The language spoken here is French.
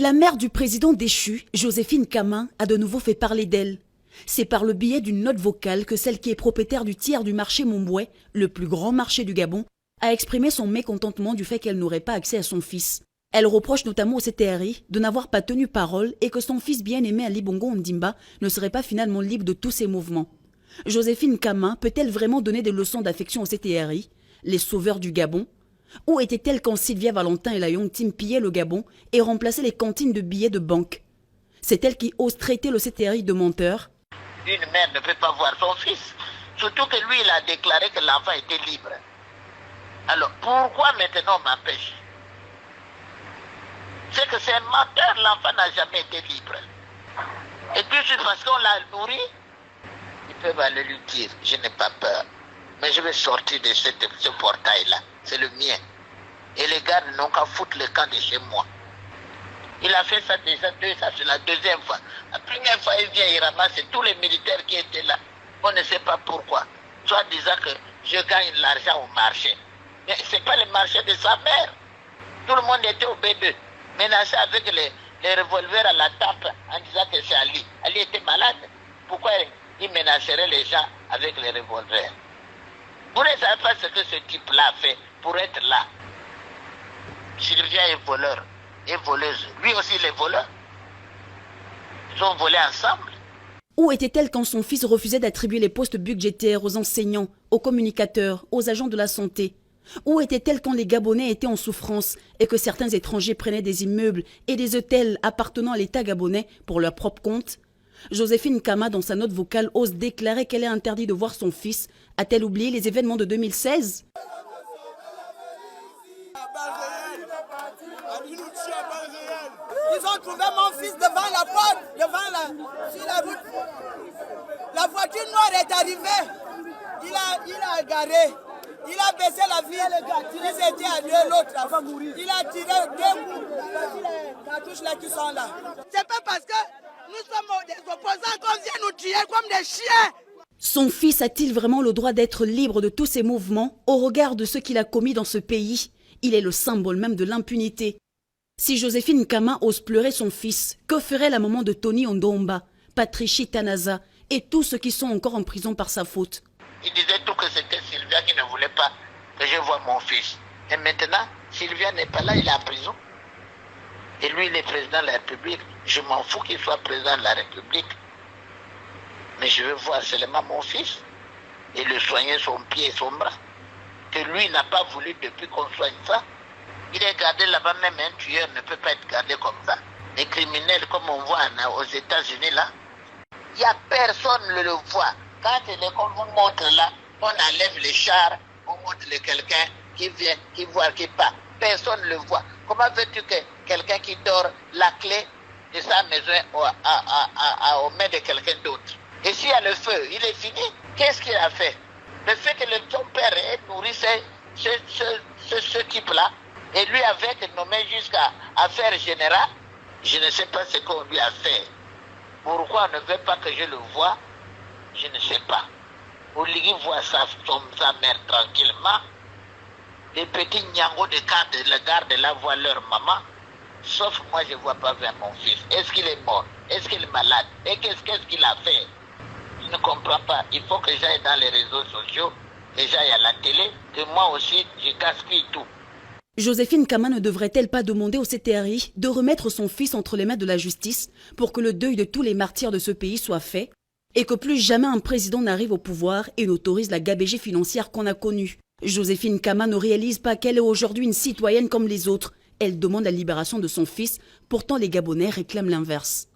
La mère du président déchu, Joséphine Kama, a de nouveau fait parler d'elle. C'est par le biais d'une note vocale que celle qui est propriétaire du tiers du marché Momboué, le plus grand marché du Gabon, a exprimé son mécontentement du fait qu'elle n'aurait pas accès à son fils. Elle reproche notamment au CTRI de n'avoir pas tenu parole et que son fils bien-aimé Ali Bongo Ondimba ne serait pas finalement libre de tous ses mouvements. Joséphine Kama peut-elle vraiment donner des leçons d'affection au CTRI, les sauveurs du Gabon? Où était-elle quand Sylvia Valentin et la Young Team pillaient le Gabon et remplaçaient les cantines de billets de banque? C'est elle qui ose traiter le CTRI de menteur. Une mère ne peut pas voir son fils, surtout que lui, il a déclaré que l'enfant était libre. Alors, pourquoi maintenant on m'empêche? C'est que c'est un menteur, l'enfant n'a jamais été libre. Et puis, c'est parce qu'on l'a nourri, ils peuvent aller lui dire, je n'ai pas peur, mais je vais sortir de ce portail-là, c'est le mien. Et les gars n'ont qu'à foutre le camp de chez moi. Il a fait ça déjà ça c'est la deuxième fois. La première fois, il vient, il ramasse tous les militaires qui étaient là. On ne sait pas pourquoi. Soit disant que je gagne l'argent au marché. Mais ce n'est pas le marché de sa mère. Tout le monde était au B2. Menacé avec les revolvers à la tempe en disant que c'est Ali. Ali était malade. Pourquoi il menacerait les gens avec les revolvers? Vous ne savez pas ce que ce type-là fait pour être là. Sylvia est voleur et voleuse. Lui aussi, il est voleur. Ils ont volé ensemble. Où était-elle quand son fils refusait d'attribuer les postes budgétaires aux enseignants, aux communicateurs, aux agents de la santé? Où était-elle quand les Gabonais étaient en souffrance et que certains étrangers prenaient des immeubles et des hôtels appartenant à l'État gabonais pour leur propre compte? Joséphine Kama, dans sa note vocale, ose déclarer qu'elle est interdite de voir son fils. A-t-elle oublié les événements de 2016? Ils ont trouvé mon fils devant la porte, sur la route. La voiture noire est arrivée. Il a garé. Il a baissé la vitre. Il s'était à deux, l'autre. Il a tiré deux coups. Les cartouches là qui sont là. C'est pas parce que nous sommes des opposants qu'on vient nous tuer comme des chiens. Son fils a-t-il vraiment le droit d'être libre de tous ses mouvements au regard de ce qu'il a commis dans ce pays? Il est le symbole même de l'impunité. Si Joséphine Kama ose pleurer son fils, que ferait la maman de Tony Ondomba, Patricia Tanaza et tous ceux qui sont encore en prison par sa faute? Il disait tout que c'était Sylvia qui ne voulait pas que je voie mon fils. Et maintenant, Sylvia n'est pas là, il est en prison. Et lui, il est président de la République. Je m'en fous qu'il soit président de la République. Mais je veux voir seulement mon fils et le soigner son pied et son bras. Que lui n'a pas voulu depuis qu'on soigne ça. Il est gardé là-bas, même un tueur ne peut pas être gardé comme ça. Les criminels, comme on voit aux États-Unis là, il n'y a personne qui le voit. Quand on vous montre là, on enlève les chars, on montre quelqu'un qui vient, qui voit, qui part. Personne ne le voit. Comment veux-tu que quelqu'un qui dort la clé de sa maison aux mains de quelqu'un d'autre? Et s'il y a le feu, il est fini. Qu'est-ce qu'il a fait? Le fait que son père ait nourri ce type-là, et lui avait nommé jusqu'à affaire générale, je ne sais pas ce qu'on lui a fait. Pourquoi on ne veut pas que je le voie? Je ne sais pas. Oligui voit sa mère tranquillement. Les petits nyangos de la garde là voient leur maman. Sauf moi, je ne vois pas vers mon fils. Est-ce qu'il est mort? Est-ce qu'il est malade? Et qu'est-ce qu'il a fait? Je ne comprends pas. Il faut que j'aille dans les réseaux sociaux, que j'aille à la télé, que moi aussi, je gaspille tout. Joséphine Kama ne devrait-elle pas demander au CTRI de remettre son fils entre les mains de la justice pour que le deuil de tous les martyrs de ce pays soit fait et que plus jamais un président n'arrive au pouvoir et n'autorise la gabegie financière qu'on a connue? Joséphine Kama ne réalise pas qu'elle est aujourd'hui une citoyenne comme les autres. Elle demande la libération de son fils, pourtant les Gabonais réclament l'inverse.